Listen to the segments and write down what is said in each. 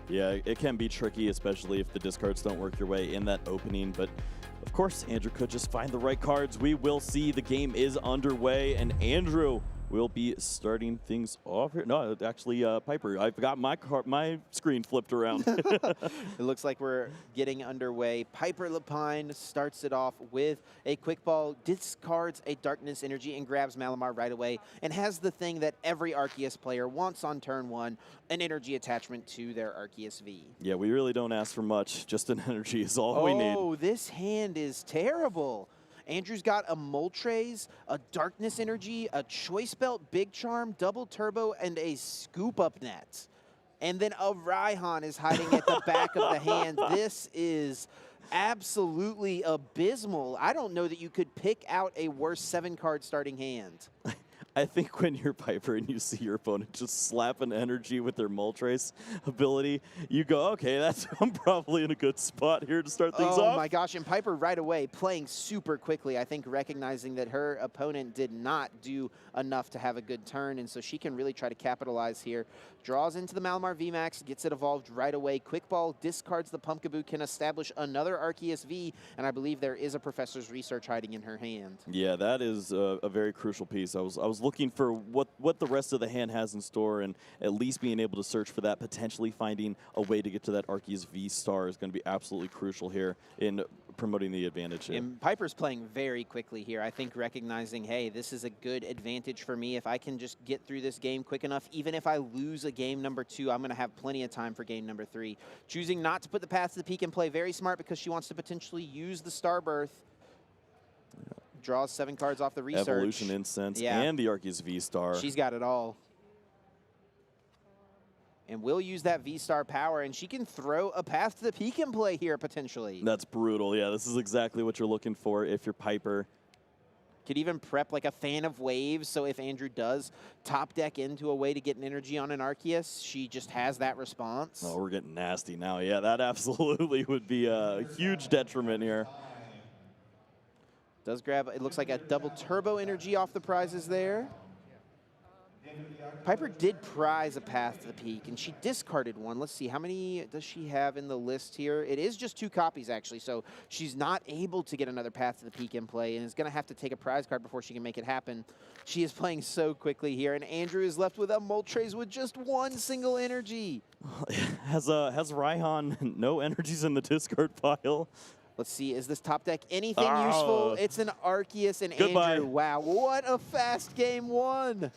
Yeah, it can be tricky, especially if the discards don't work your way in that opening. But of course, Andrew could just find the right cards. We will see. The game is underway, and Andrew will be starting things off here. No, actually, Piper, I've got my screen flipped around. It looks like we're getting underway. Piper Lepine starts it off with a quick ball, discards a darkness energy, and grabs Malamar right away, and has the thing that every Arceus player wants on turn one, an energy attachment to their Arceus V. Yeah, we really don't ask for much. Just an energy is all we need. Oh, this hand is terrible. Andrew's got a Moltres, a Darkness Energy, a Choice Belt, Big Charm, Double Turbo, and a Scoop Up Net. And then a Raihan is hiding at the back of the hand. This is absolutely abysmal. I don't know that you could pick out a worse 7-card starting hand. I think when you're Piper and you see your opponent just slap an energy with their Moltres ability, you go, okay, I'm probably in a good spot here to start things off. Oh my gosh, and Piper right away playing super quickly, I think recognizing that her opponent did not do enough to have a good turn, and so she can really try to capitalize here. Draws into the Malamar VMAX, gets it evolved right away. Quick ball, discards the Pumpkaboo, can establish another Arceus V, and I believe there is a Professor's Research hiding in her hand. Yeah, that is a very crucial piece. I was looking for what the rest of the hand has in store, and at least being able to search for that, potentially finding a way to get to that Arceus V-Star is going to be absolutely crucial here in promoting the advantage here. And Piper's playing very quickly here. I think recognizing, hey, this is a good advantage for me. If I can just get through this game quick enough, even if I lose a game number 2, I'm going to have plenty of time for game number 3. Choosing not to put the Path to the Peak in play, very smart, because she wants to potentially use the Starbirth. Draws 7 cards off the research. Evolution Incense and the Arceus V-Star. She's got it all. And will use that V-Star power, and she can throw a Path to the Peak in play here, potentially. That's brutal. Yeah, this is exactly what you're looking for if you're Piper. Could even prep like a Fan of Waves, so if Andrew does top deck into a way to get an energy on an Arceus, she just has that response. Oh, we're getting nasty now. Yeah, that absolutely would be a huge detriment here. Does grab, it looks like a double turbo energy off the prizes there. Piper did prize a Path to the Peak, and she discarded one. Let's see, how many does she have in the list here? It is just 2 copies, actually, so she's not able to get another Path to the Peak in play, and is going to have to take a prize card before she can make it happen. She is playing so quickly here, and Andrew is left with a Moltres with just 1 single energy. Has Raihan no energies in the discard pile? Let's see, is this top deck anything useful? It's an Arceus and Andrew. Wow, what a fast game 1.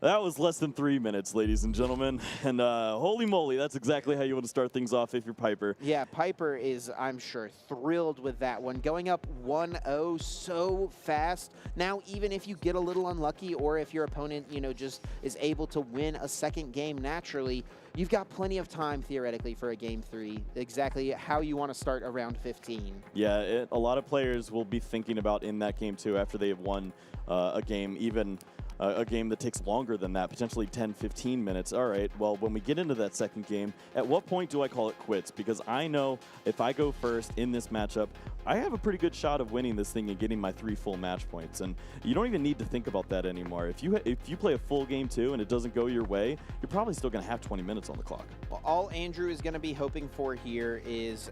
That was less than 3 minutes, ladies and gentlemen. And holy moly, that's exactly how you want to start things off if you're Piper. Yeah, Piper is, I'm sure, thrilled with that one. Going up 1-0 so fast. Now, even if you get a little unlucky, or if your opponent, you know, just is able to win a second game naturally, you've got plenty of time, theoretically, for a game 3. Exactly how you want to start around 15. Yeah, a lot of players will be thinking about in that game, too, after they have won a game, even a game that takes longer than that, potentially 10, 15 minutes. All right, well, when we get into that second game, at what point do I call it quits? Because I know if I go first in this matchup, I have a pretty good shot of winning this thing and getting my 3 full match points. And you don't even need to think about that anymore. If you play a full game too and it doesn't go your way, you're probably still going to have 20 minutes on the clock. Well, all Andrew is going to be hoping for here is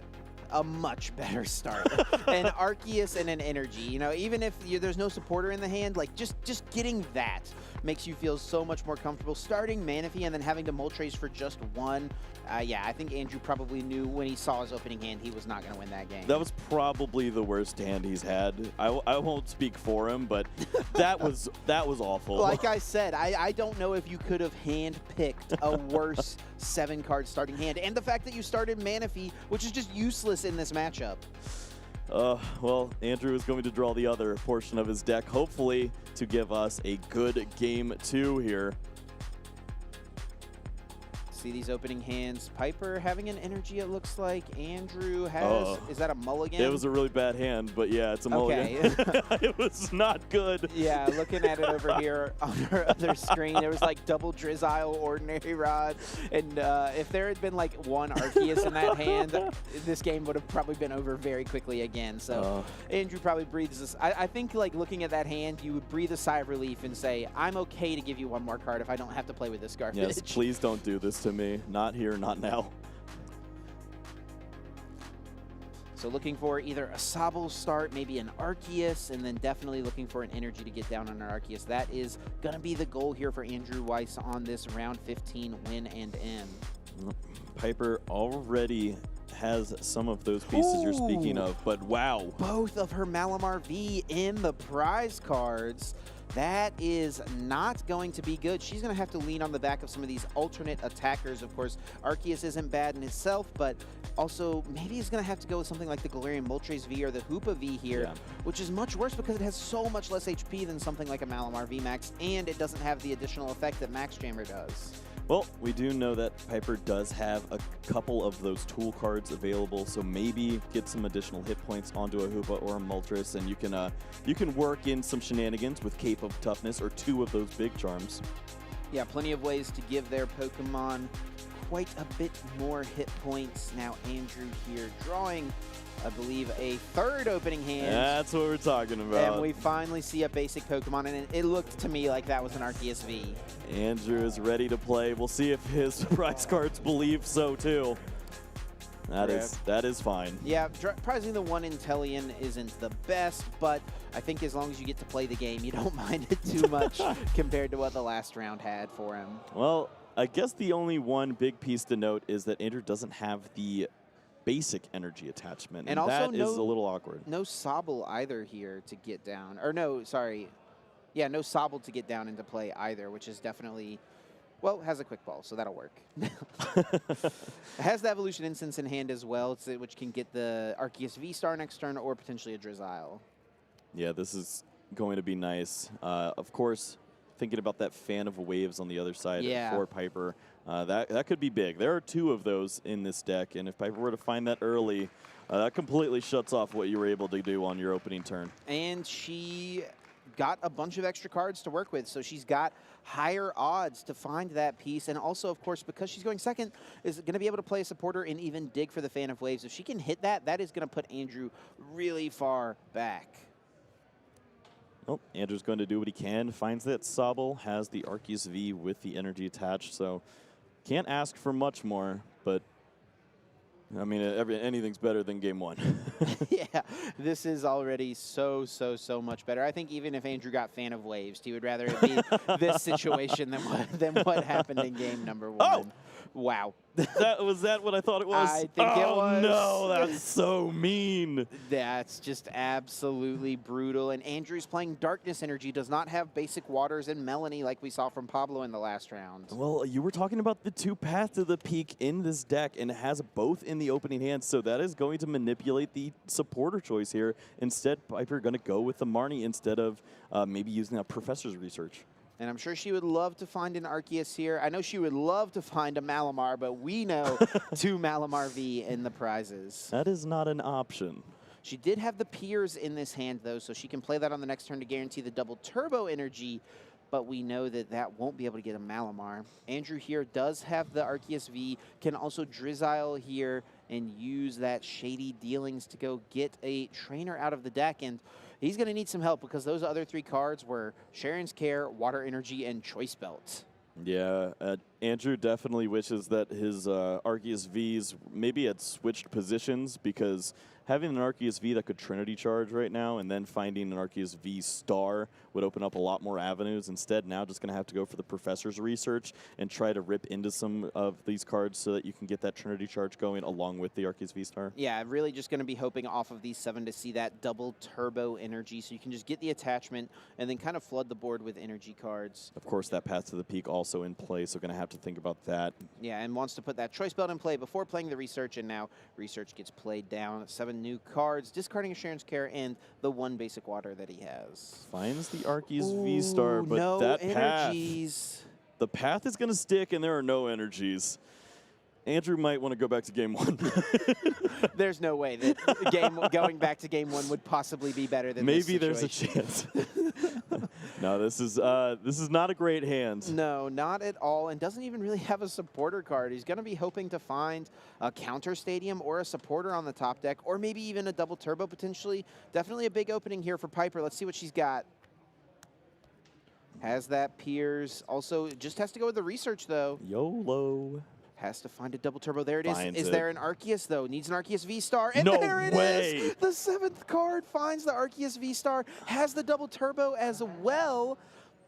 a much better start. An Arceus and an energy. You know, even if there's no supporter in the hand, like just getting that makes you feel so much more comfortable. Starting Manaphy and then having to Moltres for just 1. Yeah, I think Andrew probably knew when he saw his opening hand he was not going to win that game. That was probably the worst hand he's had. I won't speak for him, but that was awful. Like I said, I don't know if you could have hand-picked a worse 7-card starting hand. And the fact that you started Manaphy, which is just useless in this matchup. Well, Andrew is going to draw the other portion of his deck, hopefully to give us a good game 2 here. See these opening hands. Piper having an energy, it looks like. Andrew has, is that a mulligan? It was a really bad hand, but yeah, it's a mulligan. It was not good. Yeah, looking at it over here on our other screen, there was like double Drizzile, Ordinary Rod, and if there had been like 1 Arceus in that hand, this game would have probably been over very quickly again. So Andrew probably breathes this. I think like looking at that hand, you would breathe a sigh of relief and say, I'm okay to give you 1 more card if I don't have to play with this garbage. Yes, please don't do this to me. Not here, not now. So looking for either a Sobble start, maybe an Arceus, and then definitely looking for an energy to get down on an Arceus. That is going to be the goal here for Andrew Weiss on this round 15 win and end. Piper already has some of those pieces you're speaking of, but wow. Both of her Malamar V in the prize cards. That is not going to be good. She's going to have to lean on the back of some of these alternate attackers. Of course, Arceus isn't bad in itself, but also maybe he's going to have to go with something like the Galarian Moltres V or the Hoopa V here, which is much worse because it has so much less HP than something like a Malamar V Max, and it doesn't have the additional effect that Max Jammer does. Well, we do know that Piper does have a couple of those tool cards available, so maybe get some additional hit points onto a Hoopa or a Moltres, and you can work in some shenanigans with Cape of Toughness or 2 of those big charms. Yeah, plenty of ways to give their Pokemon quite a bit more hit points. Now Andrew here drawing, I believe, a third opening hand. That's what we're talking about. And we finally see a basic Pokemon, and it looked to me like that was an Arceus V. Andrew is ready to play. We'll see if his prize cards believe so too. That is fine. Yeah, prizing the 1 Intellion isn't the best, but I think as long as you get to play the game, you don't mind it too much compared to what the last round had for him. Well, I guess the only one big piece to note is that Andrew doesn't have the basic energy attachment, and also that is a little awkward. No Sobble either here to get down. Or no, sorry. Yeah, no Sobble to get down into play either, which is definitely, well, has a quick ball, so that'll work. It has the Evolution Instance in hand as well, which can get the Arceus V-Star next turn or potentially a Drizzile. Yeah, this is going to be nice. Of course, thinking about that fan of waves on the other side for Piper, that could be big. There are 2 of those in this deck, and if Piper were to find that early, that completely shuts off what you were able to do on your opening turn. And she got a bunch of extra cards to work with, so she's got higher odds to find that piece. And also, of course, because she's going second, is going to be able to play a supporter and even dig for the Fan of Waves. If she can hit that, that is going to put Andrew really far back. Well, Andrew's going to do what he can. Finds that Sobble has the Arceus V with the energy attached, so can't ask for much more, but I mean, anything's better than game 1. Yeah, this is already so much better. I think even if Andrew got Fan of Waves, he would rather it be this situation than what happened in game number 1. Oh! Wow. Was that what I thought it was? I think it was. No, that's so mean. That's just absolutely brutal. And Andrew's playing Darkness Energy, does not have basic Waters and Melanie like we saw from Pablo in the last round. Well, you were talking about the 2 paths to the peak in this deck, and it has both in the opening hand, so that is going to manipulate the supporter choice here. Instead, Piper going to go with the Marnie instead of maybe using a Professor's Research. And I'm sure she would love to find an Arceus here. I know she would love to find a Malamar, but we know 2 Malamar V in the prizes. That is not an option. She did have the Piers in this hand, though, so she can play that on the next turn to guarantee the double turbo energy, but we know that that won't be able to get a Malamar. Andrew here does have the Arceus V, can also Drizzile here and use that Shady Dealings to go get a trainer out of the deck, and he's going to need some help because those other 3 cards were Sharon's Care, Water Energy, and Choice Belt. Yeah, Andrew definitely wishes that his Arceus Vs maybe had switched positions, because having an Arceus V that could Trinity Charge right now and then finding an Arceus V Star would open up a lot more avenues. Instead, now just going to have to go for the Professor's Research and try to rip into some of these cards so that you can get that Trinity Charge going along with the Arceus V Star. Yeah, really just going to be hoping off of these 7 to see that double turbo energy so you can just get the attachment and then kind of flood the board with energy cards. Of course, that path to the peak also in play, so going to have to think about that. Yeah, and wants to put that Choice Belt in play before playing the Research, and now Research gets played down. 7 new cards, discarding Sharon's Care and the 1 basic Water that he has. Finds the Arceus V-Star, but no that energies. The path is going to stick, and there are no energies. Andrew might want to go back to game 1. There's no way that going back to game 1 would possibly be better than this Maybe there's a chance. No, this is not a great hand. No, not at all, and doesn't even really have a supporter card. He's going to be hoping to find a counter stadium or a supporter on the top deck, or maybe even a double turbo potentially. Definitely a big opening here for Piper. Let's see what she's got. Has that Piers. Also, just has to go with the Research, though. YOLO. Has to find a double turbo. There it is. Finds Is it. there an Arceus, though? Needs an Arceus V-Star. And No there it way. is. The 7th card finds the Arceus V-Star. Has the double turbo as well.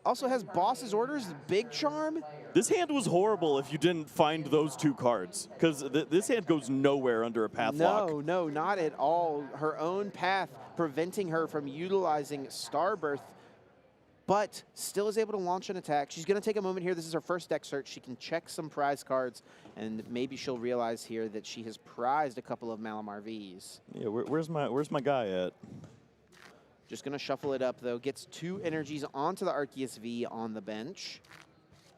Also has Boss's Orders, Big Charm. This hand was horrible if you didn't find those 2 cards, because this hand goes nowhere under a path lock. No, not at all. Her own path preventing her from utilizing Starbirth, but still is able to launch an attack. She's going to take a moment here. This is her first deck search. She can check some prize cards, and maybe she'll realize here that she has prized a couple of Malamar Vs. Yeah, where's my guy at? Just going to shuffle it up, though. Gets 2 energies onto the Arceus V on the bench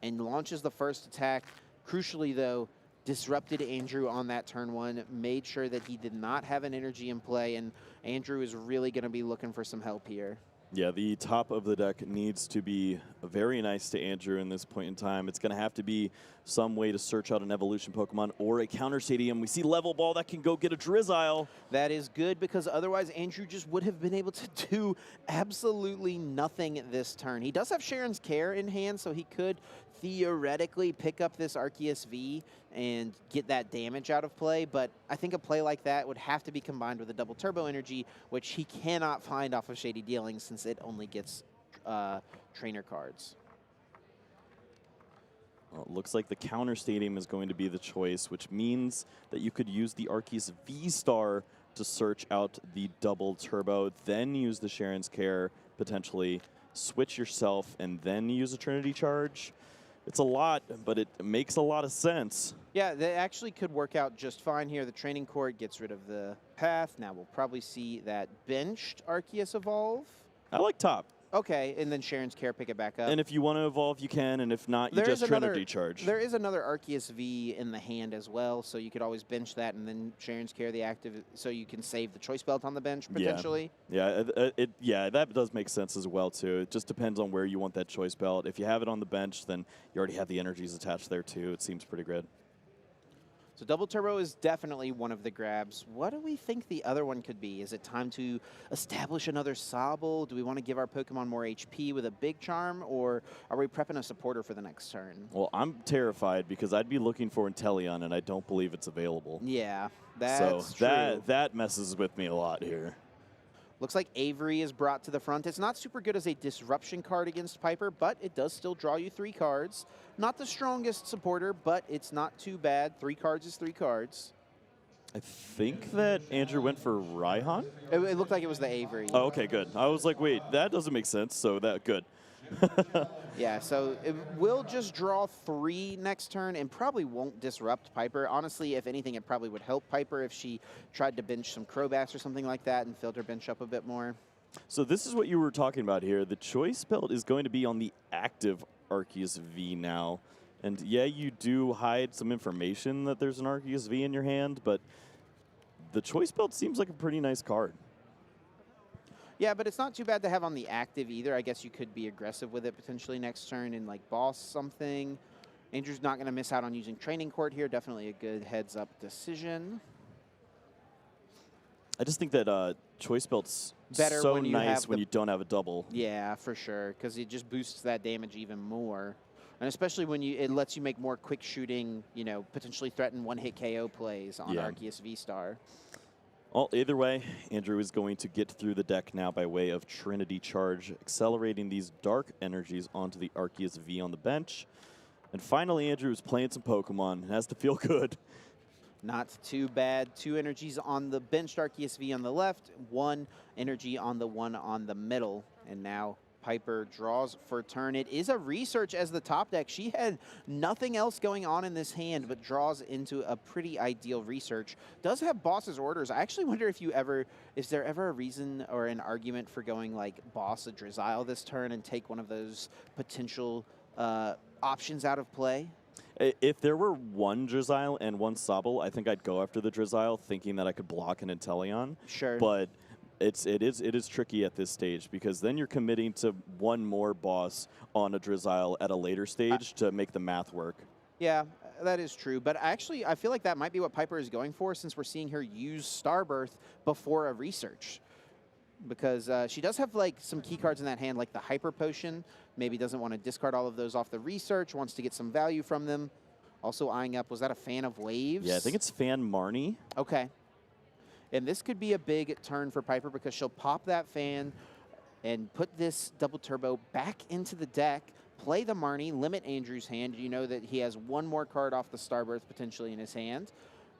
and launches the first attack. Crucially, though, disrupted Andrew on that turn 1, made sure that he did not have an energy in play, and Andrew is really going to be looking for some help here. Yeah, the top of the deck needs to be very nice to Andrew in this point in time. It's going to have to be some way to search out an evolution Pokemon or a counter stadium. We see Level Ball that can go get a Drizzile. That is good, because otherwise Andrew just would have been able to do absolutely nothing this turn. He does have Sharon's Care in hand, so he could theoretically pick up this Arceus V and get that damage out of play, but I think a play like that would have to be combined with a double turbo energy, which he cannot find off of Shady Dealings since it only gets trainer cards. Well, it looks like the counter stadium is going to be the choice, which means that you could use the Arceus V-Star to search out the double turbo, then use the Sharon's Care, potentially switch yourself, and then use a Trinity Charge. It's a lot, but it makes a lot of sense. Yeah, that actually could work out just fine here. The training court gets rid of the path. Now we'll probably see that benched Arceus evolve. I like top. Okay, and then Sharon's Care pick it back up. And if you want to evolve, you can, and if not, you just Trinity Charge. There is another Arceus V in the hand as well, so you could always bench that and then Sharon's Care the active, so you can save the Choice Belt on the bench potentially. Yeah, yeah, that does make sense as well too. It just depends on where you want that Choice Belt. If you have it on the bench, then you already have the energies attached there too. It seems pretty good. So double turbo is definitely one of the grabs. What do we think the other one could be? Is it time to establish another Sobble? Do we want to give our Pokemon more HP with a Big Charm, or are we prepping a supporter for the next turn? Well, I'm terrified because I'd be looking for Inteleon, and I don't believe it's available. Yeah, that's true. So that messes with me a lot here. Looks like Avery is brought to the front. It's not super good as a disruption card against Piper, but it does still draw you 3 cards. Not the strongest supporter, but it's not too bad. 3 cards is 3 cards. I think that Andrew went for Raihan. It looked like it was the Avery. Oh, okay, good. I was like, wait, that doesn't make sense, so that good. Yeah, so it will just draw 3 next turn and probably won't disrupt Piper. Honestly, if anything, it probably would help Piper if she tried to bench some Crobass or something like that and filled her bench up a bit more. So this is what you were talking about here. The Choice Belt is going to be on the active Arceus V now. And yeah, you do hide some information that there's an Arceus V in your hand, but the Choice Belt seems like a pretty nice card. Yeah, but it's not too bad to have on the active either. I guess you could be aggressive with it potentially next turn and like boss something. Andrew's not going to miss out on using Training Court here. Definitely a good heads-up decision. I just think that Choice Belt's better so when you nice have when you don't have a double. Yeah, for sure, because it just boosts that damage even more. And especially when it lets you make more quick shooting, you know, potentially threaten one-hit KO plays on Arceus V-Star. Well, either way, Andrew is going to get through the deck now by way of Trinity Charge, accelerating these dark energies onto the Arceus V on the bench. And finally, Andrew is playing some Pokemon. It has to feel good. Not too bad. 2 energies on the benched Arceus V on the left, 1 energy on the one on the middle. And now Piper draws for turn. It is a research as the top deck. She had nothing else going on in this hand, but draws into a pretty ideal research. Does have Boss's Orders. I actually wonder if is there ever a reason or an argument for going like Boss a Drizzile this turn and take one of those potential options out of play? If there were 1 Drizzile and 1 Sobble, I think I'd go after the Drizzile, thinking that I could block an Inteleon. Sure. But it is tricky at this stage because then you're committing to 1 more boss on a Drizzile at a later stage to make the math work. Yeah, that is true. But actually, I feel like that might be what Piper is going for since we're seeing her use Starbirth before a research. Because she does have like some key cards in that hand, like the Hyper Potion. Maybe doesn't want to discard all of those off the research, wants to get some value from them. Also eyeing up, was that a Fan of Waves? Yeah, I think it's Fan Marnie. Okay. And this could be a big turn for Piper because she'll pop that Fan and put this double turbo back into the deck, play the Marnie, limit Andrew's hand. You know that he has one more card off the Starbirth potentially in his hand.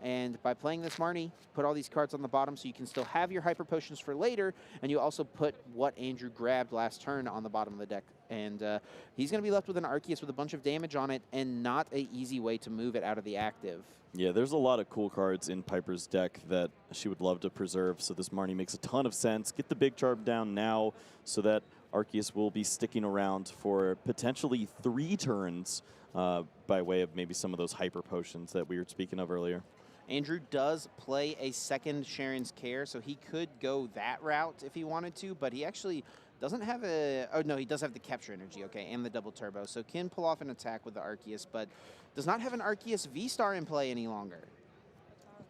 And by playing this Marnie, put all these cards on the bottom so you can still have your Hyper Potions for later, and you also put what Andrew grabbed last turn on the bottom of the deck. And he's going to be left with an Arceus with a bunch of damage on it and not an easy way to move it out of the active. Yeah, there's a lot of cool cards in Piper's deck that she would love to preserve, so this Marnie makes a ton of sense. Get the big charm down now so that Arceus will be sticking around for potentially 3 turns by way of maybe some of those Hyper Potions that we were speaking of earlier. Andrew does play a second Sharon's Care, so he could go that route if he wanted to, but he actually doesn't have a... Oh, no, he does have the Capture Energy, okay, and the Double Turbo, so can pull off an attack with the Arceus, but does not have an Arceus V-Star in play any longer.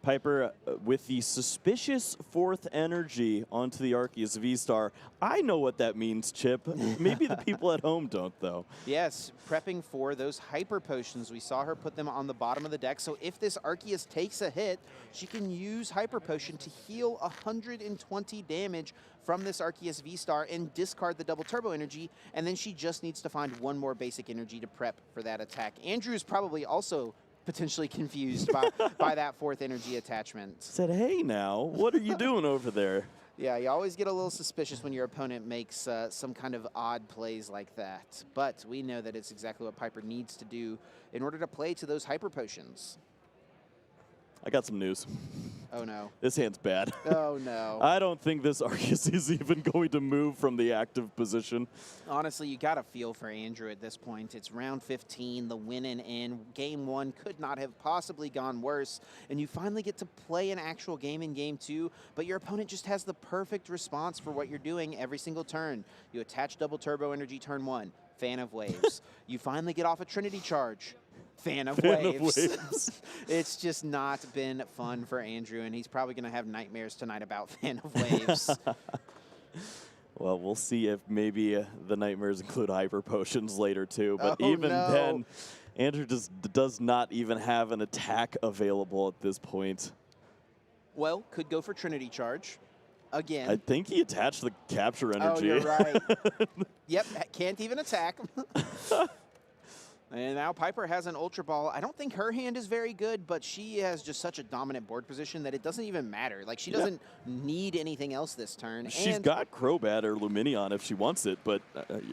Piper with the suspicious 4th energy onto the Arceus V-Star. I know what that means, Chip. Maybe the people at home don't, though. Yes, prepping for those Hyper Potions. We saw her put them on the bottom of the deck, so if this Arceus takes a hit, she can use Hyper Potion to heal 120 damage from this Arceus V-Star and discard the Double Turbo Energy, and then she just needs to find one more basic energy to prep for that attack. Andrew's probably also potentially confused by that 4th energy attachment. Said, hey now, what are you doing over there? Yeah, you always get a little suspicious when your opponent makes some kind of odd plays like that. But we know that it's exactly what Piper needs to do in order to play to those Hyper Potions. I got some news. Oh, no. This hand's bad. Oh, no. I don't think this Arceus is even going to move from the active position. Honestly, you got to feel for Andrew at this point. It's round 15, the win and in. Game 1 could not have possibly gone worse, and you finally get to play an actual game in Game 2, but your opponent just has the perfect response for what you're doing every single turn. You attach Double Turbo Energy turn 1, Fan of Waves. You finally get off a Trinity Charge. Fan of Waves. It's just not been fun for Andrew, and he's probably going to have nightmares tonight about Fan of Waves. Well, we'll see if maybe the nightmares include Hyper Potions later, too. But Oh, even no. then, Andrew just does not even have an attack available at this point. Well, could go for Trinity Charge. Again. I think he attached the Capture Energy. Oh, you're right. Yep, can't even attack. And now Piper has an Ultra Ball. I don't think her hand is very good, but she has just such a dominant board position that it doesn't even matter. Like, she doesn't need anything else this turn. She's got Crobat or Luminion if she wants it, but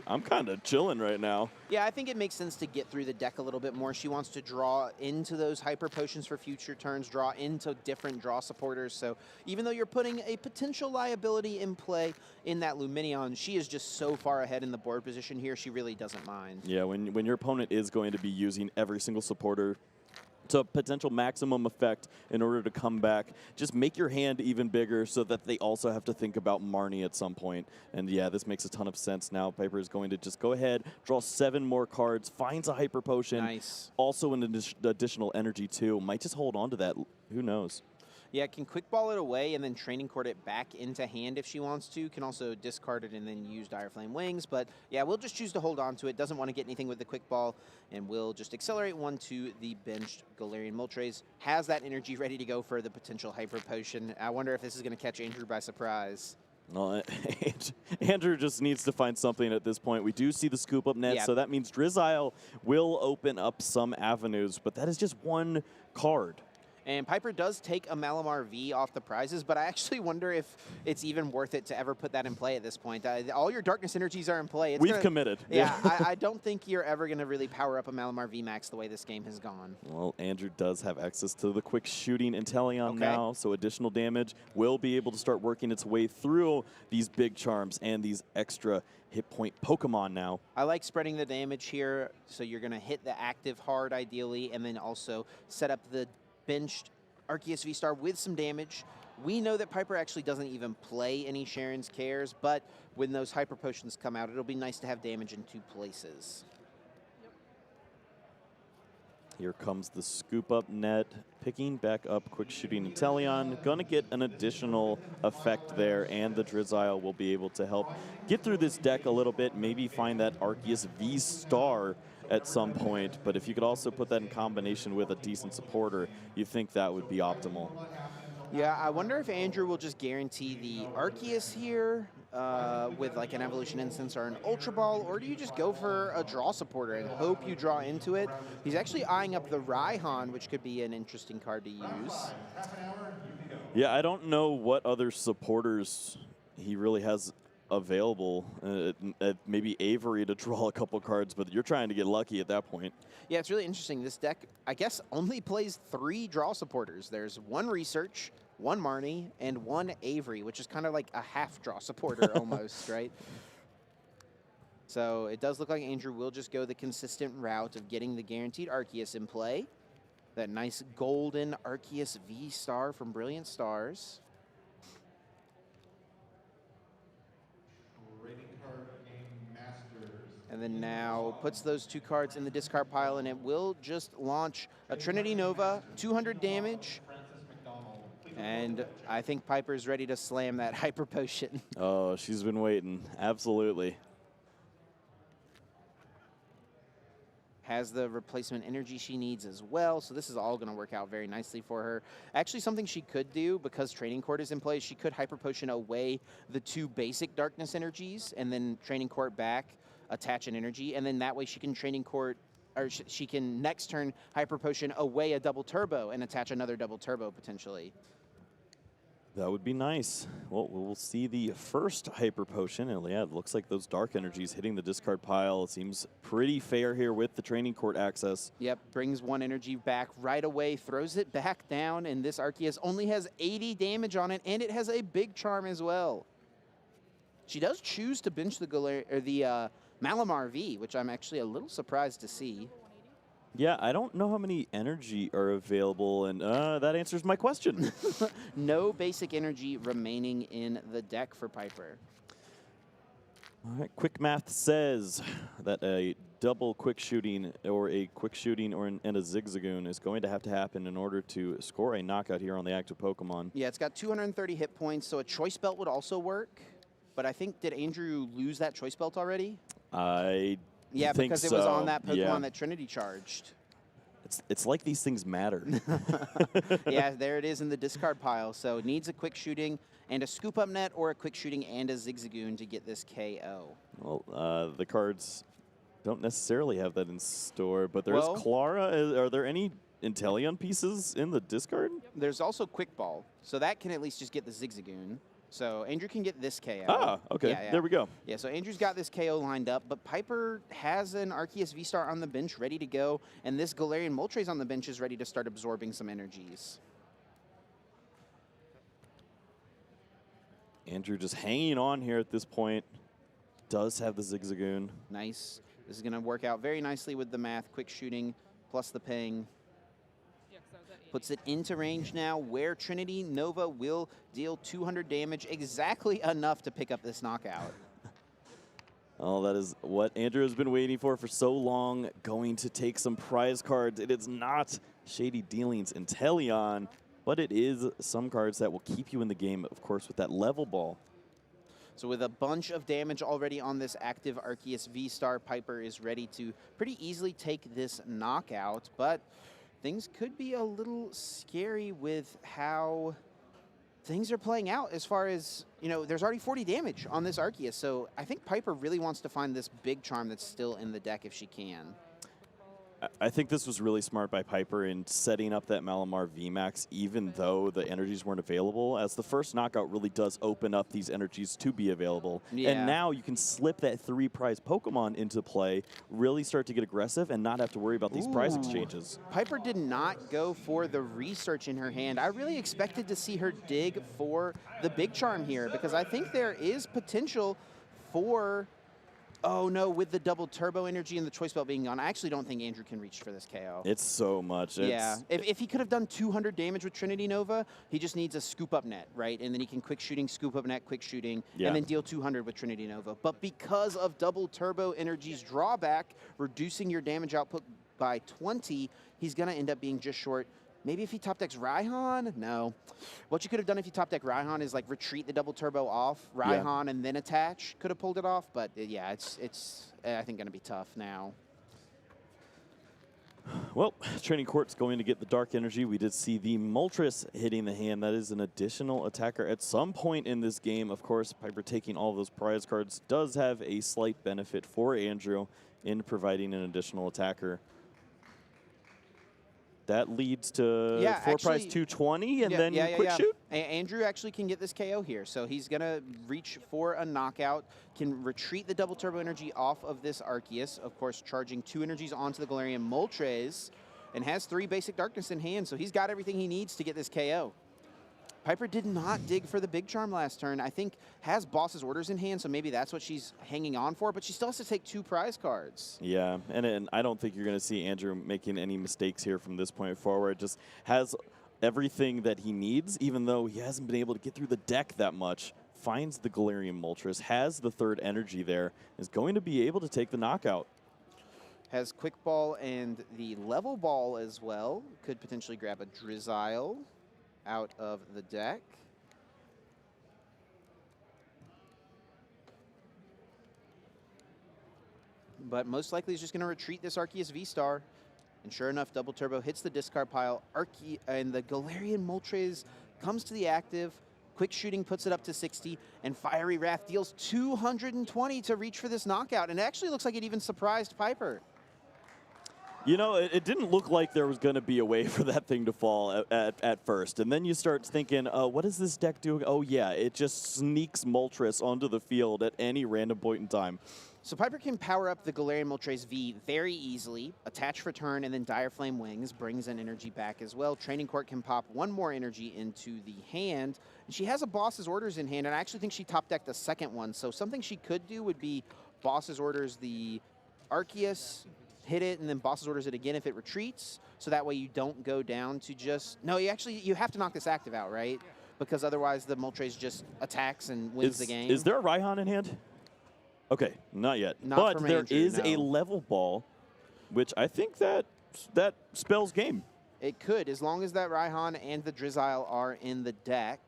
I'm kind of chilling right now. Yeah, I think it makes sense to get through the deck a little bit more. She wants to draw into those Hyper Potions for future turns, draw into different draw supporters. So even though you're putting a potential liability in play in that Luminion, she is just so far ahead in the board position here, she really doesn't mind. Yeah, when your opponent is going to be using every single supporter to potential maximum effect in order to come back, just make your hand even bigger so that they also have to think about Marnie at some point. And yeah, this makes a ton of sense now. Piper is going to just go ahead, draw 7 more cards, finds a Hyper Potion. Nice. Also an additional energy too. Might just hold on to that. Who knows? Yeah, can quick ball it away and then training court it back into hand if she wants to. Can also discard it and then use Dire Flame Wings. But yeah, we'll just choose to hold on to it. Doesn't want to get anything with the quick ball. And we'll just accelerate 1 to the benched Galarian Moltres. Has that energy ready to go for the potential Hyper Potion. I wonder if this is going to catch Andrew by surprise. No, Andrew just needs to find something at this point. We do see the scoop up net, so that means Drizzile will open up some avenues. But that is just 1 card. And Piper does take a Malamar V off the prizes, but I actually wonder if it's even worth it to ever put that in play at this point. All your Darkness energies are in play. We've committed. Yeah, I don't think you're ever going to really power up a Malamar V Max the way this game has gone. Well, Andrew does have access to the quick shooting Inteleon now, so additional damage will be able to start working its way through these big charms and these extra hit point Pokemon now. I like spreading the damage here, so you're going to hit the active hard ideally, and then also set up the benched Arceus V-Star with some damage. We know that Piper actually doesn't even play any Sharon's Cares, but when those Hyper Potions come out, it'll be nice to have damage in 2 places. Here comes the scoop up net, picking back up quick shooting Inteleon. Gonna get an additional effect there, and the Drizzile will be able to help get through this deck a little bit, maybe find that Arceus V-Star at some point, but if you could also put that in combination with a decent supporter, you think that would be optimal. Yeah, I wonder if Andrew will just guarantee the Arceus here with like an Evolution Instance or an Ultra Ball, or do you just go for a draw supporter and hope you draw into it? He's actually eyeing up the Raihan, which could be an interesting card to use. Yeah, I don't know what other supporters he really has available. Maybe Avery to draw a couple cards, but you're trying to get lucky at that point. Yeah, it's really interesting. This deck, I guess, only plays 3 draw supporters. There's 1 Research, 1 Marnie, and 1 Avery, which is kind of like a half draw supporter almost, right? So it does look like Andrew will just go the consistent route of getting the guaranteed Arceus in play. That nice golden Arceus V-Star from Brilliant Stars. And then now puts those 2 cards in the discard pile, and it will just launch a Trinity Nova, 200 damage. And I think Piper's ready to slam that Hyper Potion. Oh, she's been waiting. Absolutely. Has the replacement energy she needs as well, so this is all going to work out very nicely for her. Actually, something she could do, because Training Court is in place, she could Hyper Potion away the 2 basic Darkness energies, and then Training Court back, attach an energy, and then that way she can Training Court, or she can next turn Hyper Potion away a double turbo and attach another double turbo potentially. That would be nice. Well, we'll see the first Hyper Potion, and yeah, it looks like those dark energies hitting the discard pile. It seems pretty fair here with the Training Court access. Yep, brings 1 energy back right away, throws it back down, and this Arceus only has 80 damage on it, and it has a big charm as well. She does choose to bench the Malamar V, which I'm actually a little surprised to see. Yeah, I don't know how many energy are available, and that answers my question. No basic energy remaining in the deck for Piper. All right, quick math says that a double quick shooting or a quick shooting and a Zigzagoon is going to happen in order to score a knockout here on the active Pokemon. Yeah, it's got 230 hit points, so a Choice Belt would also work. But I think, did Andrew lose that Choice Belt already? Yeah, because it was on that Pokemon that Trinity charged. It's like these things matter. Yeah, there it is in the discard pile. So it needs a quick shooting and a scoop up net, or a quick shooting and a Zigzagoon to get this KO. Well, the cards don't necessarily have that in store, but there's Clara. Are there any Inteleon pieces in the discard? There's also Quick Ball, so that can at least just get the Zigzagoon. So Andrew can get this KO. Ah, okay. Yeah. There we go. Yeah, so Andrew's got this KO lined up, but Piper has an Arceus V-Star on the bench ready to go, and this Galarian Moltres on the bench is ready to start absorbing some energies. Andrew just hanging on here at this point. Does have the Zigzagoon. Nice. This is going to work out very nicely with the math. Quick shooting plus the ping. Puts it into range now, where Trinity Nova will deal 200 damage, exactly enough to pick up this knockout. Oh, that is what Andrew has been waiting for so long. Going to take some prize cards. It is not Shady Dealings Inteleon, but it is some cards that will keep you in the game, of course, with that level ball. So with a bunch of damage already on this active Arceus V-Star, Piper is ready to pretty easily take this knockout, but things could be a little scary with how things are playing out as far as, there's already 40 damage on this Arceus, so I think Piper really wants to find this big charm that's still in the deck if she can. I think this was really smart by Piper in setting up that Malamar VMAX, even though the energies weren't available, as the first knockout really does open up these energies to be available. Yeah. And now you can slip that 3 prize Pokemon into play, really start to get aggressive, and not have to worry about these prize exchanges. Piper did not go for the research in her hand. I really expected to see her dig for the big charm here, because I think there is potential for... Oh, no, with the double turbo energy and the choice belt being gone, I actually don't think Andrew can reach for this KO. It's so much. Yeah. If he could have done 200 damage with Trinity Nova, he just needs a scoop up net, right? And then he can quick shooting, scoop up net, quick shooting, and then deal 200 with Trinity Nova. But because of double turbo energy's drawback, reducing your damage output by 20, he's going to end up being just short. Maybe if he top decks Raihan? No. What you could have done if you top deck Raihan is like retreat the double turbo off Raihan and then attach. Could have pulled it off, but yeah, it's I think going to be tough now. Well, Training Court's going to get the Dark Energy. We did see the Moltres hitting the hand. That is an additional attacker at some point in this game. Of course, Piper taking all of those prize cards does have a slight benefit for Andrew in providing an additional attacker. That leads to 4 prize 220 and then quick shoot. Andrew actually can get this KO here. So he's going to reach for a knockout, can retreat the double turbo energy off of this Arceus, of course charging 2 energies onto the Galarian Moltres, and has 3 basic darkness in hand. So he's got everything he needs to get this KO. Piper did not dig for the big charm last turn. I think has boss's orders in hand, so maybe that's what she's hanging on for, but she still has to take 2 prize cards. Yeah, and I don't think you're going to see Andrew making any mistakes here from this point forward. Just has everything that he needs, even though he hasn't been able to get through the deck that much. Finds the Galarian Moltres, has the 3rd energy there, is going to be able to take the knockout. Has Quick Ball and the Level Ball as well. Could potentially grab a Drizzile out of the deck. But most likely he's just going to retreat this Arceus V-Star. And sure enough, Double Turbo hits the discard pile. And the Galarian Moltres comes to the active. Quick Shooting puts it up to 60. And Fiery Wrath deals 220 to reach for this knockout. And it actually looks like it even surprised Piper. You know, it didn't look like there was going to be a way for that thing to fall at first. And then you start thinking, what is this deck doing? Oh, yeah, it just sneaks Moltres onto the field at any random point in time. So Piper can power up the Galarian Moltres V very easily, attach for turn, and then Dire Flame Wings brings an energy back as well. Training Court can pop 1 more energy into the hand. And she has a boss's orders in hand, and I actually think she top-decked the 2nd one. So something she could do would be boss's orders the Arceus, hit it, and then boss's orders it again if it retreats, so that way you don't go down to just... No, you have to knock this active out, right? Because otherwise the Moltres just attacks and wins the game. Is there a Raihan in hand? Okay, not yet. Not but there is a Level Ball, which I think that spells game. It could, as long as that Raihan and the Drizzile are in the deck.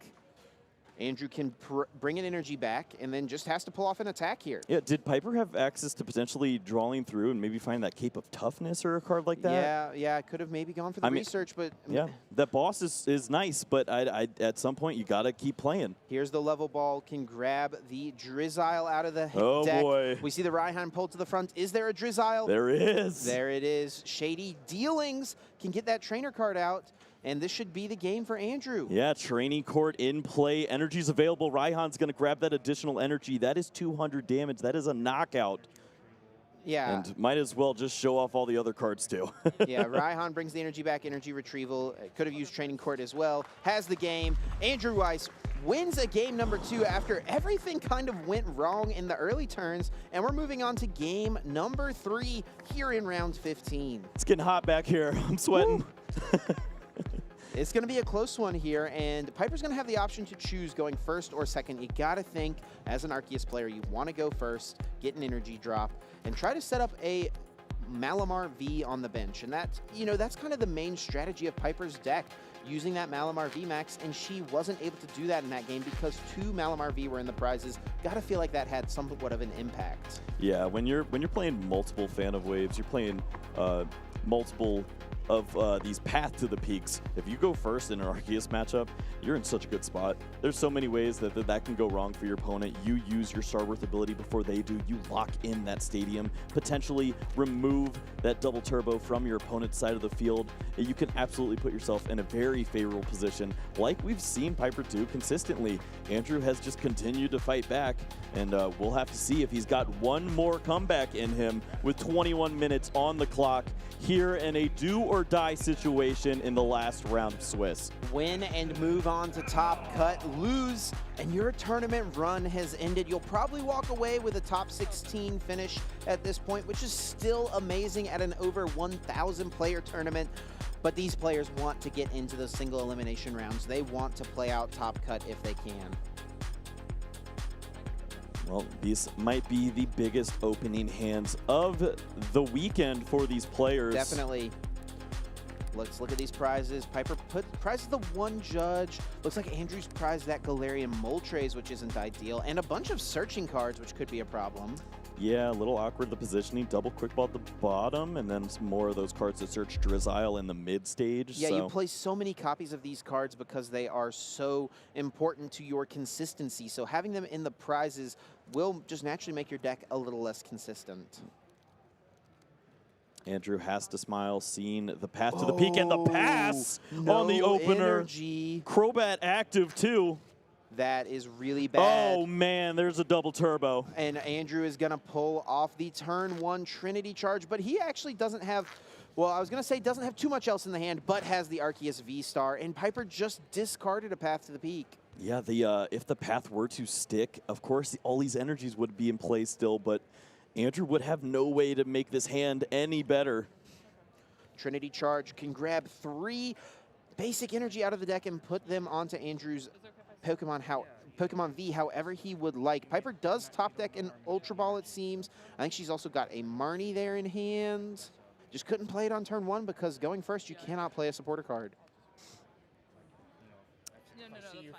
Andrew can bring an energy back and then just has to pull off an attack here. Yeah, did Piper have access to potentially drawing through and maybe find that Cape of Toughness or a card like that? Yeah, I could have maybe gone for the research, but... Yeah, that boss is nice, but at some point you got to keep playing. Here's the Level Ball, can grab the Drizzile out of the deck. Oh, boy. We see the Raihan pulled to the front. Is there a Drizzile? There is. There it is. Shady Dealings can get that trainer card out. And this should be the game for Andrew. Yeah, Training Court in play. Energy's available. Raihan's going to grab that additional energy. That is 200 damage. That is a knockout. Yeah. And might as well just show off all the other cards, too. Yeah, Raihan brings the energy back, energy retrieval. Could have used Training Court as well. Has the game. Andrew Weiss wins a game number 2 after everything kind of went wrong in the early turns. And we're moving on to game number 3 here in round 15. It's getting hot back here. I'm sweating. It's going to be a close one here, and Piper's going to have the option to choose going first or second. You got to think, as an Arceus player, you want to go first, get an energy drop, and try to set up a Malamar V on the bench. And that's kind of the main strategy of Piper's deck, using that Malamar V Max, and she wasn't able to do that in that game because 2 Malamar V were in the prizes. Got to feel like that had somewhat of an impact. Yeah, when you're playing multiple Fan of Waves, you're playing multiple of these Path to the Peaks. If you go first in an Arceus matchup, you're in such a good spot. There's so many ways that can go wrong for your opponent. You use your Starworth ability before they do. You lock in that stadium, potentially remove that double turbo from your opponent's side of the field. You can absolutely put yourself in a very favorable position, like we've seen Piper do consistently. Andrew has just continued to fight back, and we'll have to see if he's got one more comeback in him with 21 minutes on the clock here in a do-or-die situation in the last round of Swiss. Win and move on to top cut, lose, and your tournament run has ended. You'll probably walk away with a top 16 finish at this point, which is still amazing at an over 1,000 player tournament. But these players want to get into those single elimination rounds. They want to play out top cut if they can. Well, these might be the biggest opening hands of the weekend for these players. Definitely. Let's look at these prizes. Piper prizes the 1 judge. Looks like Andrew's prized that Galarian Moltres, which isn't ideal, and a bunch of searching cards, which could be a problem. Yeah, a little awkward, the positioning. Double quick ball at the bottom, and then some more of those cards that search Drizzile in the mid stage. Yeah, so. you play so many copies of these cards because they are so important to your consistency. So having them in the prizes will just naturally make your deck a little less consistent. Andrew has to smile, seeing the path to the peak and the pass on the no opener. Energy. Crobat active too. That is really bad. Oh man, there's a double turbo. And Andrew is going to pull off the turn 1 Trinity Charge, but he actually doesn't have, well, I was going to say doesn't have too much else in the hand, but has the Arceus V-Star, and Piper just discarded a path to the peak. Yeah, if the path were to stick, of course, all these energies would be in play still, but Andrew would have no way to make this hand any better. Trinity Charge can grab 3 basic energy out of the deck and put them onto Andrew's Pokemon V however he would like. Piper does top deck an Ultra Ball, it seems. I think she's also got a Marnie there in hand. Just couldn't play it on turn 1 because going first, you cannot play a supporter card.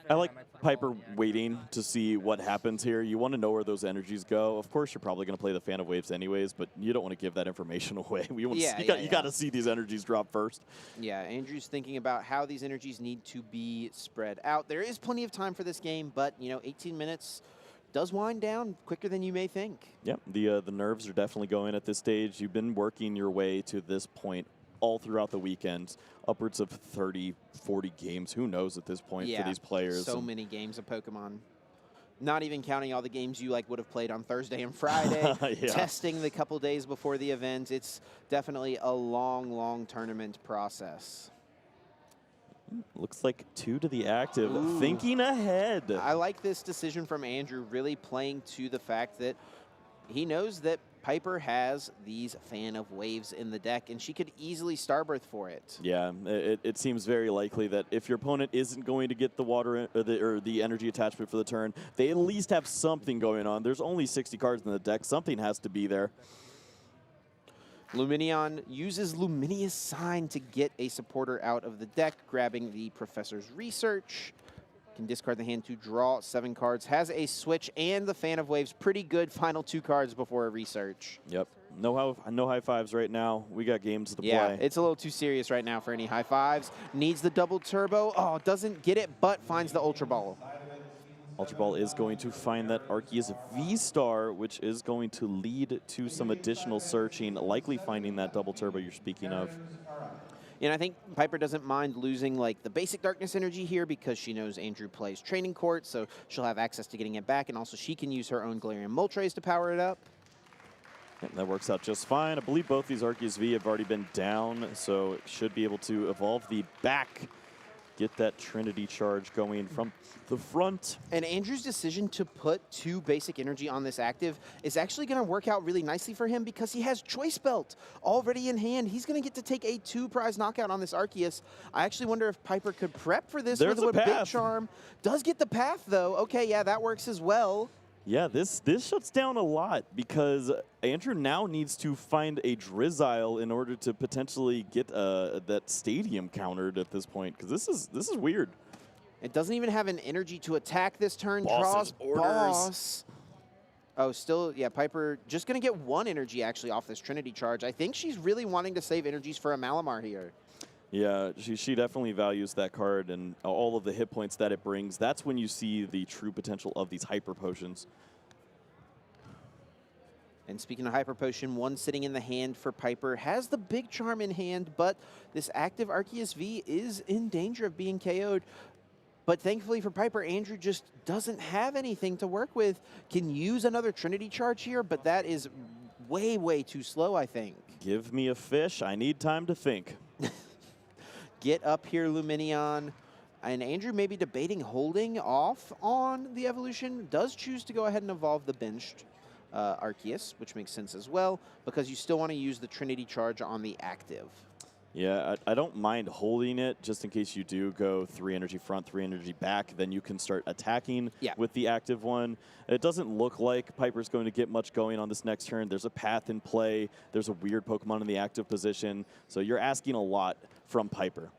I like Piper waiting to see what happens here. You want to know where those energies go. Of course, you're probably going to play the Fan of Waves anyways, but you don't want to give that information away. You got to see these energies drop first. Yeah, Andrew's thinking about how these energies need to be spread out. There is plenty of time for this game, but, 18 minutes does wind down quicker than you may think. Yep, the nerves are definitely going at this stage. You've been working your way to this point all throughout the weekend, upwards of 30, 40 games. Who knows at this point for these players? So many games of Pokemon. Not even counting all the games you would have played on Thursday and Friday, testing the couple days before the event. It's definitely a long, long tournament process. Looks like 2 to the active. Ooh. Thinking ahead. I like this decision from Andrew, really playing to the fact that he knows that Piper has these Fan of Waves in the deck, and she could easily Starbirth for it. Yeah, it seems very likely that if your opponent isn't going to get the water or the energy attachment for the turn, they at least have something going on. There's only 60 cards in the deck. Something has to be there. Luminion uses Luminous Sign to get a supporter out of the deck, grabbing the Professor's Research. Can discard the hand to draw 7 cards. Has a switch and the Fan of Waves. Pretty good final 2 cards before a Research. Yep. No high fives right now. We got games to play. Yeah, it's a little too serious right now for any high fives. Needs the double turbo. Oh, doesn't get it, but finds the Ultra Ball. Ultra Ball is going to find that Arceus V-Star, which is going to lead to some additional searching, likely finding that double turbo you're speaking of. And I think Piper doesn't mind losing the basic darkness energy here because she knows Andrew plays Training Court, so she'll have access to getting it back, and also she can use her own Galarian Moltres to power it up. Yeah, that works out just fine. I believe both these Arceus V have already been down, so it should be able to evolve the back, get that Trinity Charge going from the front. And Andrew's decision to put 2 basic energy on this active is actually going to work out really nicely for him because he has Choice Belt already in hand. He's going to get to take a 2-prize knockout on this Arceus. I actually wonder if Piper could prep for this with a Big Charm. Does get the path, though. Okay, yeah, that works as well. Yeah, this shuts down a lot because Andrew now needs to find a Drizzile in order to potentially get that stadium countered at this point, because this is weird. It doesn't even have an energy to attack this turn. Boss's Draws orders. Boss. Oh, still, yeah, Piper just going to get 1 energy actually off this Trinity Charge. I think she's really wanting to save energies for a Malamar here. Yeah, she definitely values that card and all of the hit points that it brings. That's when you see the true potential of these Hyper Potions. And speaking of Hyper Potion, 1 sitting in the hand for Piper has the Big Charm in hand, but this active Arceus V is in danger of being KO'd. But thankfully for Piper, Andrew just doesn't have anything to work with. Can use another Trinity Charge here, but that is way, way too slow, I think. Give me a fish. I need time to think. Get up here, Luminion. And Andrew may be debating holding off on the evolution. Does choose to go ahead and evolve the benched Arceus, which makes sense as well, because you still want to use the Trinity Charge on the active. Yeah, I don't mind holding it just in case you do go 3 energy front, 3 energy back. Then you can start attacking with the active one. It doesn't look like Piper's going to get much going on this next turn. There's a path in play. There's a weird Pokemon in the active position. So you're asking a lot from Piper.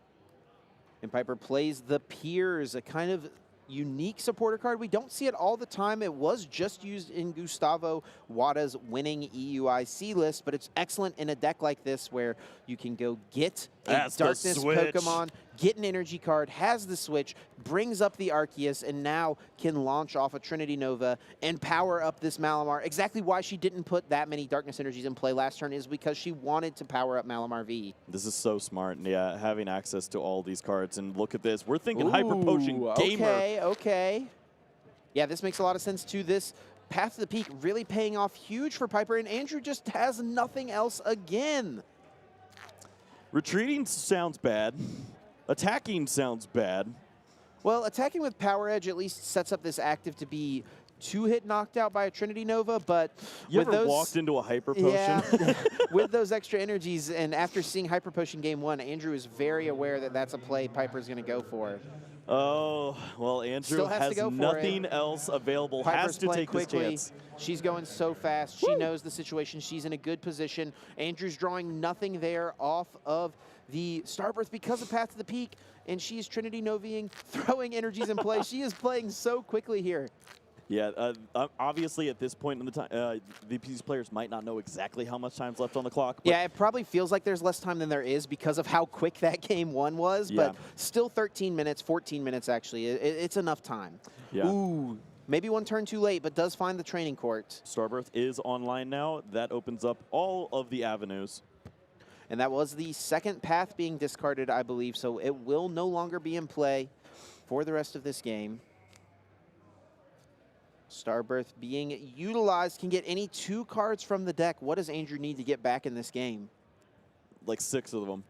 And Piper plays the Piers, a kind of unique supporter card. We don't see it all the time. It was just used in Gustavo Wada's winning EUIC list, but it's excellent in a deck like this where you can go get a Darkness Pokemon, get an energy card, has the switch, brings up the Arceus, and now can launch off a Trinity Nova and power up this Malamar. Exactly why she didn't put that many Darkness Energies in play last turn is because she wanted to power up Malamar V. This is so smart. Yeah, having access to all these cards. And look at this. We're thinking Hyper Potion Gamer. Okay. Yeah, this makes a lot of sense too. This Path to the Peak really paying off huge for Piper, and Andrew just has nothing else again. Retreating sounds bad. Attacking sounds bad. Well, attacking with Power Edge at least sets up this active to be 2-hit knocked out by a Trinity Nova, but you with ever those, walked into a Hyper Potion? Yeah, with those extra energies, and after seeing Hyper Potion game 1, Andrew is very aware that that's a play Piper's going to go for. Oh, well, Andrew has nothing else available. Piper's has to take quickly. this chance. She's going so fast. She knows the situation. She's in a good position. Andrew's drawing nothing there off of the Starbirth because of Path to the Peak, and she's Trinity Novying, throwing energies in play. She is playing so quickly here. Yeah, obviously at this point in the time, these players might not know exactly how much time's left on the clock. But yeah, it probably feels like there's less time than there is because of how quick that game 1 was, but still 13 minutes, 14 minutes actually. It's enough time. Yeah. Ooh, maybe one turn too late, but does find the training court. Starbirth is online now. That opens up all of the avenues. And that was the second path being discarded, I believe, so it will no longer be in play for the rest of this game. Starbirth being utilized, can get any 2 cards from the deck. What does Andrew need to get back in this game? Like 6 of them.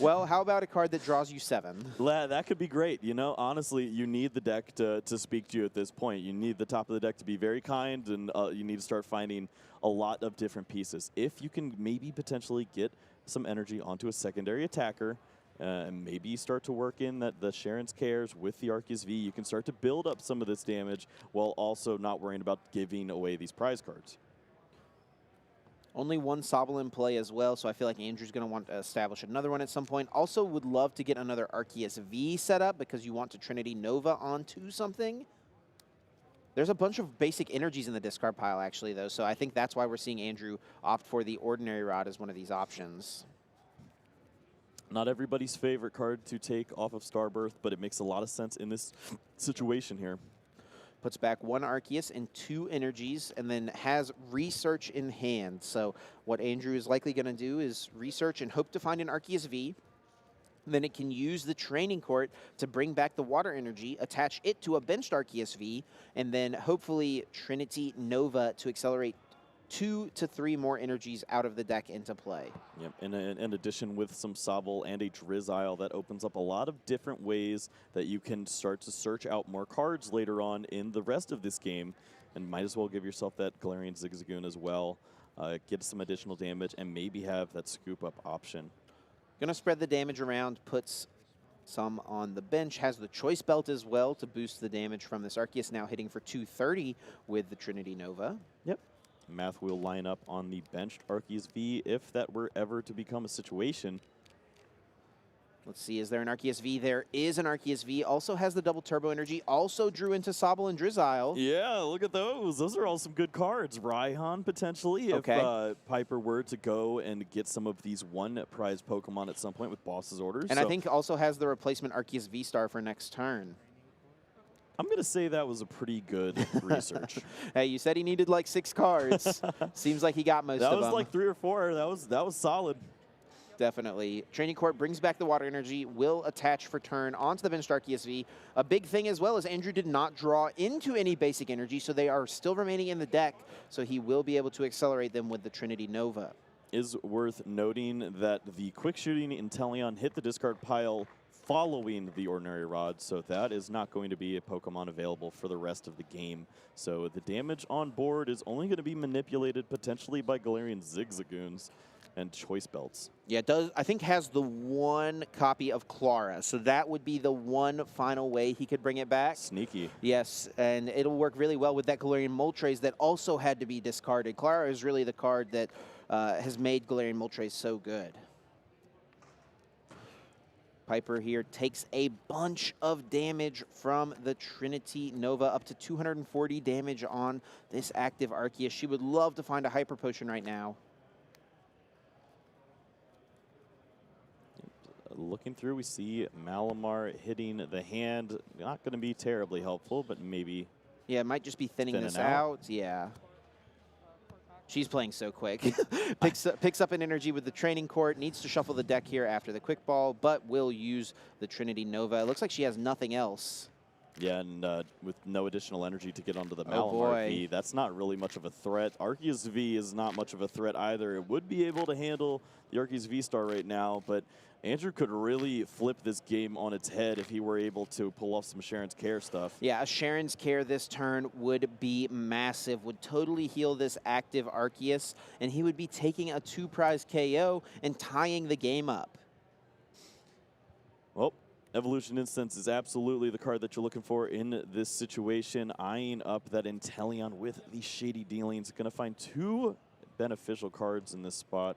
Well, how about a card that draws you 7? That could be great. You know, honestly, you need the deck to speak to you at this point. You need the top of the deck to be very kind, and you need to start finding a lot of different pieces. If you can maybe potentially get some energy onto a secondary attacker, and maybe start to work in the Sharon's Cares with the Arceus V, you can start to build up some of this damage while also not worrying about giving away these prize cards. Only one Sobble in play as well, so I feel like Andrew's going to want to establish another one at some point. Also would love to get another Arceus V set up because you want to Trinity Nova onto something. There's a bunch of basic energies in the discard pile, actually, though, so I think that's why we're seeing Andrew opt for the Ordinary Rod as one of these options. Not everybody's favorite card to take off of Starbirth, but it makes a lot of sense in this situation here. Puts back 1 Arceus and 2 energies, and then has Research in hand. So what Andrew is likely going to do is research and hope to find an Arceus V. Then it can use the training court to bring back the water energy, attach it to a benched Arceus V, and then hopefully Trinity Nova to accelerate 2 to 3 more energies out of the deck into play. Yep, and in addition with some Sobble and a Drizzile, that opens up a lot of different ways that you can start to search out more cards later on in the rest of this game, and might as well give yourself that Galarian Zigzagoon as well, get some additional damage, and maybe have that scoop up option. Gonna spread the damage around, puts some on the bench, has the Choice Belt as well to boost the damage from this Arceus, now hitting for 230 with the Trinity Nova. Yep. Math will line up on the benched Arceus V if that were ever to become a situation. Let's see, is there an Arceus V? There is an Arceus V. Also has the double turbo energy. Also drew into Sobble and Drizzile. Yeah, look at those. Those are all some good cards. Raihan, potentially, if Piper were to go and get some of these 1 prize Pokemon at some point with Boss's orders. And I think also has the replacement Arceus V-Star for next turn. I'm going to say that was a pretty good research. Hey, you said he needed like 6 cards. Seems like he got most of them. That was like 3 or 4. That was solid. Definitely. Training Court brings back the water energy, will attach for turn onto the benched Arceus V. A big thing as well is Andrew did not draw into any basic energy, so they are still remaining in the deck, so he will be able to accelerate them with the Trinity Nova. Is worth noting that the quick shooting Inteleon hit the discard pile following the Ordinary Rod, so that is not going to be a Pokemon available for the rest of the game. So the damage on board is only going to be manipulated potentially by Galarian Zigzagoons and Choice Belts. Yeah, it does. I think has the 1 copy of Clara, so that would be the one final way he could bring it back. Sneaky. Yes, and it'll work really well with that Galarian Moltres that also had to be discarded. Clara is really the card that has made Galarian Moltres so good. Piper here takes a bunch of damage from the Trinity Nova, up to 240 damage on this active Arceus. She would love to find a Hyper Potion right now. Looking through, we see Malamar hitting the hand. Not going to be terribly helpful, but maybe. Yeah, it might just be thinning this out. Yeah. She's playing so quick. picks up an energy with the training court, needs to shuffle the deck here after the quick ball, but will use the Trinity Nova. It looks like she has nothing else. Yeah, and with no additional energy to get onto the Malamar V, that's not really much of a threat. Arceus V is not much of a threat either. It would be able to handle the Arceus V-Star right now, but Andrew could really flip this game on its head if he were able to pull off some Sharon's Care stuff. Yeah, a Sharon's Care this turn would be massive, would totally heal this active Arceus, and he would be taking a 2-prize KO and tying the game up. Well, Evolution Instance is absolutely the card that you're looking for in this situation. Eyeing up that Inteleon with the Shady Dealings. Going to find 2 beneficial cards in this spot.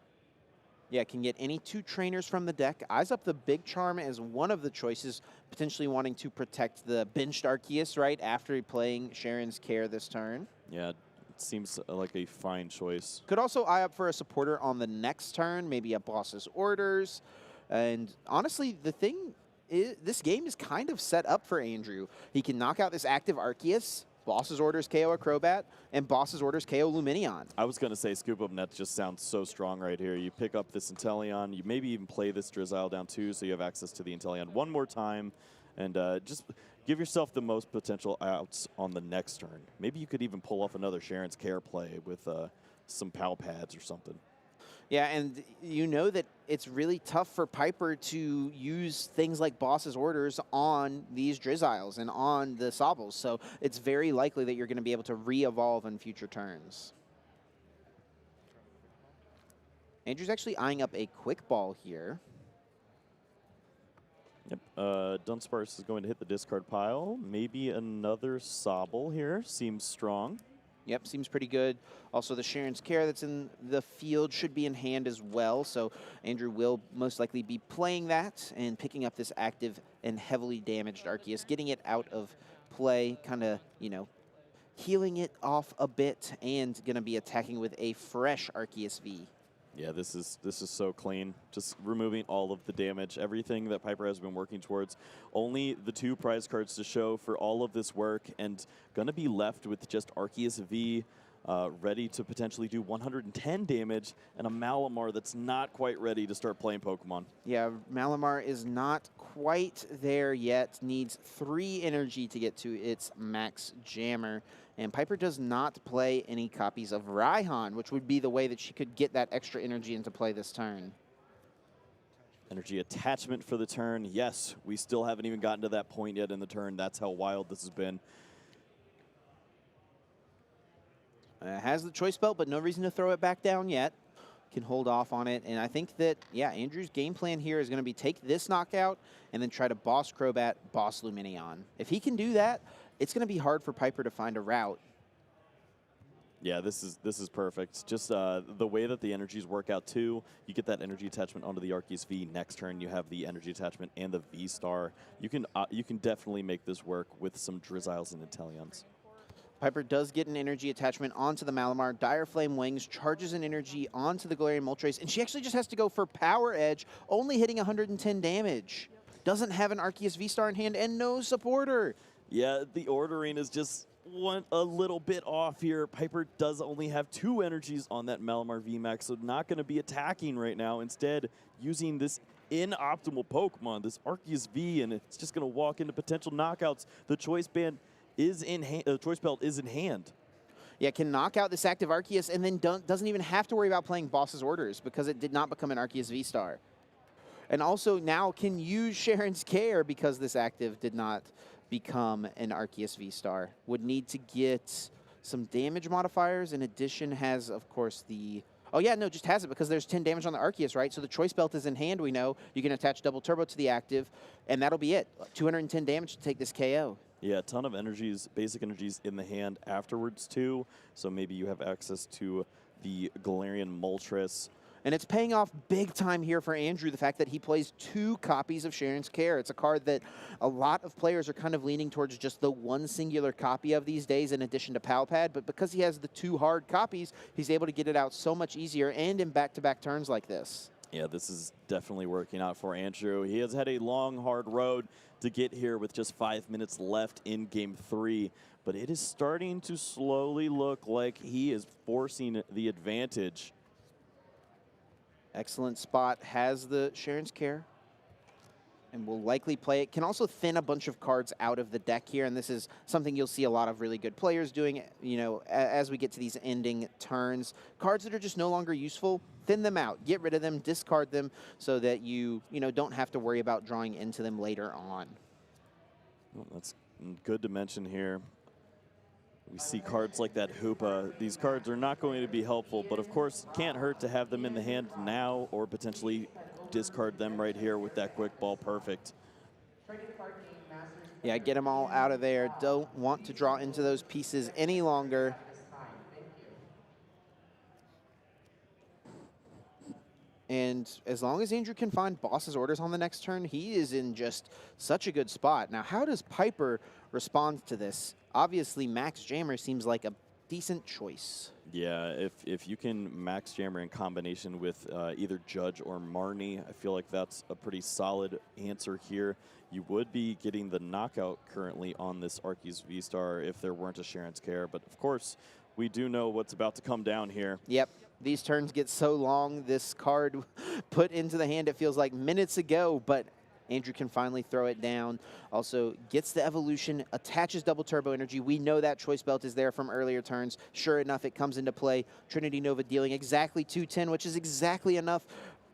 Yeah, can get any 2 trainers from the deck. Eyes up the Big Charm as one of the choices, potentially wanting to protect the benched Arceus right after playing Sharon's Care this turn. Yeah, it seems like a fine choice. Could also eye up for a supporter on the next turn, maybe a Boss's Orders. And honestly, the thing is, this game is kind of set up for Andrew. He can knock out this active Arceus, Boss's Orders KO Acrobat, and Boss's Orders KO Luminion. I was going to say Scoop Up Net just sounds so strong right here. You pick up this Inteleon, you maybe even play this Drizzile down too, so you have access to the Inteleon one more time, and just give yourself the most potential outs on the next turn. Maybe you could even pull off another Sharon's Care play with some POW pads or something. Yeah, and you know that it's really tough for Piper to use things like Boss's Orders on these Drizziles and on the Sobbles, so it's very likely that you're going to be able to re-evolve in future turns. Andrew's actually eyeing up a quick ball here. Yep, Dunsparce is going to hit the discard pile. Maybe another Sobble here. Seems strong. Yep, seems pretty good. Also, the Sharon's Care that's in the field should be in hand as well, so Andrew will most likely be playing that and picking up this active and heavily damaged Arceus, getting it out of play, kind of, you know, healing it off a bit, and going to be attacking with a fresh Arceus V. Yeah, this is so clean. Just removing all of the damage, everything that Piper has been working towards. Only the 2 prize cards to show for all of this work, and going to be left with just Arceus V ready to potentially do 110 damage, and a Malamar that's not quite ready to start playing Pokemon. Yeah, Malamar is not quite there yet. Needs 3 energy to get to its max jammer. And Piper does not play any copies of Raihan, which would be the way that she could get that extra energy into play this turn. Energy attachment for the turn. Yes, we still haven't even gotten to that point yet in the turn. That's how wild this has been. Has the choice belt, but no reason to throw it back down yet. Can hold off on it. And I think that, yeah, Andrew's game plan here is going to be take this knockout and then try to boss Crobat, boss Luminion. If he can do that, it's going to be hard for Piper to find a route. Yeah, this is perfect. Just the way that the energies work out too. You get that energy attachment onto the Arceus V. Next turn, you have the energy attachment and the V-Star. You can definitely make this work with some Drizziles and Inteleons. Piper does get an energy attachment onto the Malamar. Dire Flame Wings charges an energy onto the Galarian Moltres, and she actually just has to go for Power Edge, only hitting 110 damage. Doesn't have an Arceus V-Star in hand and no supporter. Yeah, the ordering is just a little bit off here. Piper does only have 2 energies on that Malamar VMAX, so not going to be attacking right now. Instead, using this inoptimal Pokemon, this Arceus V, and it's just going to walk into potential knockouts. The choice band is in hand. Choice belt is in hand. Yeah, can knock out this active Arceus and then doesn't even have to worry about playing Boss's Orders because it did not become an Arceus V-Star. And also now can use Sharon's Care because this active did not become an Arceus V-Star. Would need to get some damage modifiers. In addition, has, of course, the... Oh, yeah, no, just has it because there's 10 damage on the Arceus, right? So the Choice Belt is in hand, we know. You can attach Double Turbo to the active, and that'll be it. 210 damage to take this KO. Yeah, a ton of energies, basic energies in the hand afterwards, too. So maybe you have access to the Galarian Moltres. And it's paying off big time here for Andrew, the fact that he plays 2 copies of Sharon's Care. It's a card that a lot of players are kind of leaning towards just the one singular copy of these days in addition to Pal Pad, but because he has the 2 hard copies, he's able to get it out so much easier and in back-to-back turns like this. Yeah, this is definitely working out for Andrew. He has had a long, hard road to get here with just 5 minutes left in Game 3, but it is starting to slowly look like he is forcing the advantage. Excellent spot, has the Sharon's Care, and will likely play it. Can also thin a bunch of cards out of the deck here, and this is something you'll see a lot of really good players doing, you know, as we get to these ending turns. Cards that are just no longer useful, thin them out, get rid of them, discard them, so that you don't have to worry about drawing into them later on. Well, that's good to mention here. We see cards like that Hoopa. These cards are not going to be helpful, but of course, can't hurt to have them in the hand now or potentially discard them right here with that quick ball perfect. Yeah, get them all out of there. Don't want to draw into those pieces any longer. And as long as Andrew can find boss's orders on the next turn, he is in just such a good spot. Now, how does Piper respond to this? Obviously, Max Jammer seems like a decent choice. Yeah, if you can Max Jammer in combination with either Judge or Marnie, I feel like that's a pretty solid answer here. You would be getting the knockout currently on this Arceus V-Star if there weren't a Sharon's Care, but of course, we do know what's about to come down here. Yep. These turns get so long. This card put into the hand, it feels like minutes ago, but Andrew can finally throw it down. Also gets the evolution, attaches double turbo energy. We know that choice belt is there from earlier turns. Sure enough, it comes into play. Trinity Nova dealing exactly 210, which is exactly enough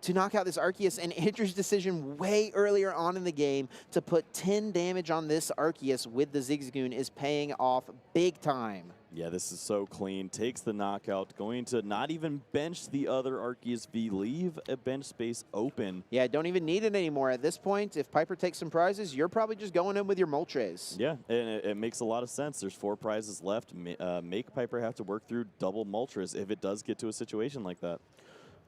to knock out this Arceus, and Andrew's decision way earlier on in the game to put 10 damage on this Arceus with the Zigzagoon is paying off big time. Yeah, this is so clean. Takes the knockout, going to not even bench the other Arceus V, leave a bench space open. Yeah, don't even need it anymore. At this point, if Piper takes some prizes, you're probably just going in with your Moltres. Yeah, and it makes a lot of sense. There's 4 prizes left. Make Piper have to work through double Moltres if it does get to a situation like that.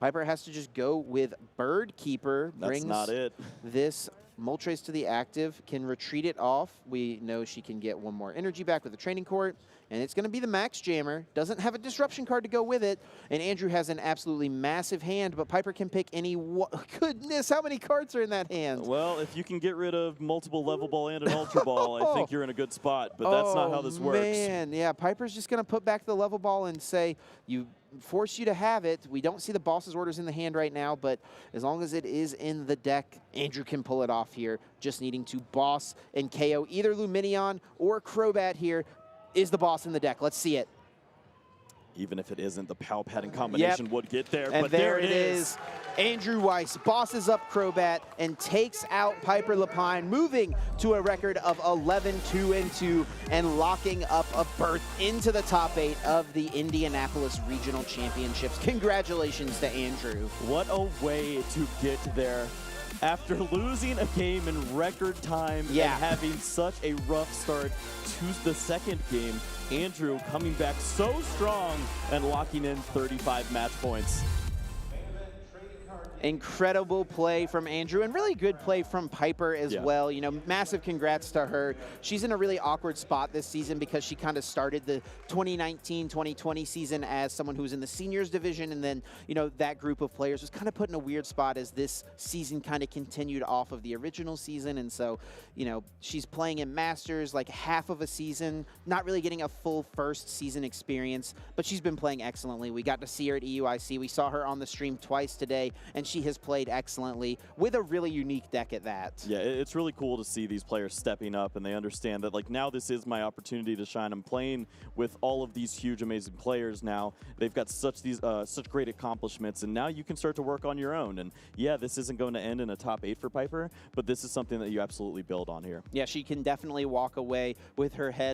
Piper has to just go with Bird Keeper. That's not it. This Moltres to the active, can retreat it off. We know she can get 1 more energy back with the Training Court, and it's going to be the Max Jammer. Doesn't have a Disruption card to go with it, and Andrew has an absolutely massive hand, but Piper can pick any goodness, how many cards are in that hand? Well, if you can get rid of multiple Level Ball and an Ultra Ball, I think you're in a good spot, but that's not how this works. Man, yeah, Piper's just going to put back the Level Ball and say, force you to have it. We don't see the boss's orders in the hand right now, but as long as it is in the deck, Andrew can pull it off here. Just needing to boss and KO either Luminion or Crobat here. Is the boss in the deck? Let's see it. Even if it isn't, the Pal Pad in combination would get there, and but there it is. Andrew Weiss bosses up Crobat and takes out Piper Lepine, moving to a record of 11-2-2 and locking up a berth into the top 8 of the Indianapolis Regional Championships. Congratulations to Andrew. What a way to get there. After losing a game in record time and having such a rough start to the second game, Andrew coming back so strong and locking in 35 match points. Incredible play from Andrew, and really good play from Piper as well. You know, massive congrats to her. She's in a really awkward spot this season because she kind of started the 2019-2020 season as someone who was in the seniors division, and then, you know, that group of players was kind of put in a weird spot as this season kind of continued off of the original season. And so, you know, she's playing in Masters like half of a season, not really getting a full first season experience, but she's been playing excellently. We got to see her at EUIC. We saw her on the stream twice today, and she has played excellently with a really unique deck at that. Yeah, it's really cool to see these players stepping up, and they understand that, like, now this is my opportunity to shine. I'm playing with all of these huge, amazing players now. They've got such great accomplishments, and now you can start to work on your own. And yeah, this isn't going to end in a top 8 for Piper, but this is something that you absolutely build on here. Yeah, she can definitely walk away with her head